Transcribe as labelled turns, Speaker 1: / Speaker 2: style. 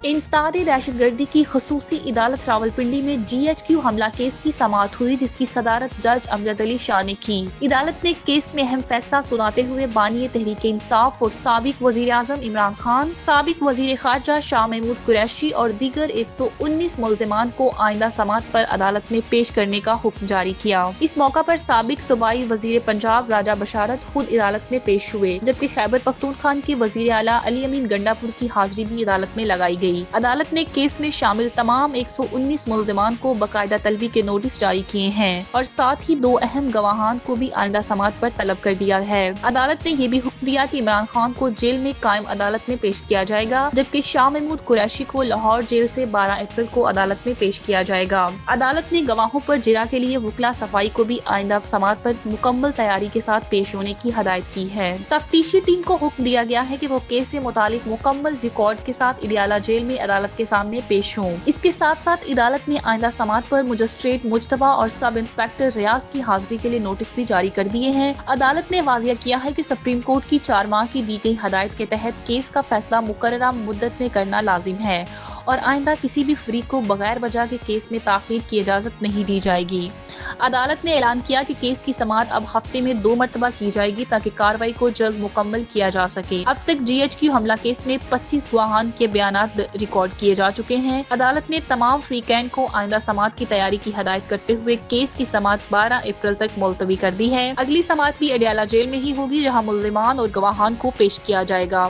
Speaker 1: इंसदाद दहशत गर्दी की खसूसी अदालत रावलपिंडी में GHQ हमला केस की समाअत हुई, जिसकी सदारत जज अमजद अली शाह ने की। अदालत ने केस में अहम फैसला सुनाते हुए बानी तहरीक इंसाफ और साबिक वजीर आजम इमरान खान, साबिक वजीर खारजा शाह महमूद कुरैशी और दीगर 119 मुल्जिमान को आइंदा समाअत पर अदालत में पेश करने का हुक्म जारी किया। इस मौका पर साबिक सूबाई वजीर पंजाब राजा बशारत खुद अदालत में पेश हुए, जबकि खैबर पख्तूनख्वा के वजीर आला अली अमीन गंडापुर की हाजिरी भी अदालत में लगाई गई। अदालत ने केस में शामिल तमाम 119 मुल्जिमान को बाकायदा तलबी के नोटिस जारी किए हैं और साथ ही 2 अहम गवाहान को भी आइंदा समाअत पर तलब कर दिया है। अदालत ने यह भी हुक्म दिया कि इमरान खान को जेल में कायम अदालत में पेश किया जाएगा, जबकि शाह महमूद कुरैशी को लाहौर जेल से 12 अप्रैल को अदालत में पेश किया जाएगा। अदालत ने गवाहों पर जिरा के लिए वकला सफाई को भी आइंदा समाअत पर मुकम्मल तैयारी के साथ पेश होने की हदायत की है। तफ्तीशी टीम को हुक्म दिया गया है कि वो केस से मुतालिक मुकम्मल रिकॉर्ड के साथ इडियाला जेल में अदालत के सामने पेश हों। इसके साथ साथ अदालत ने आइंदा समाअत पर मजिस्ट्रेट मुजतबा और सब इंस्पेक्टर रियाज की हाजिरी के लिए नोटिस भी जारी कर दिए हैं। अदालत ने वाज़िया किया है कि सुप्रीम कोर्ट की 4 माह की दी गई हदायत के तहत केस का फैसला मुकर्ररा मुद्दत में करना लाजिम है और आइंदा किसी भी फरीक को बगैर वजह के केस में ताख़ीर की इजाज़त नहीं दी जाएगी। अदालत ने ऐलान किया कि केस की समाअत अब हफ्ते में 2 मरतबा की जाएगी ताकि कार्रवाई को जल्द मुकम्मल किया जा सके। अब तक GHQ हमला केस में 25 गवाहान के बयानात रिकॉर्ड किए जा चुके हैं। अदालत ने तमाम फ्रीकैन को आइंदा समाअत की तैयारी की हदायत करते हुए केस की समाअत 12 अप्रैल तक मुलतवी कर दी है। अगली समाअत भी अडियाला जेल में ही होगी, जहाँ मुल्जिमान और गवाहान को पेश किया जाएगा।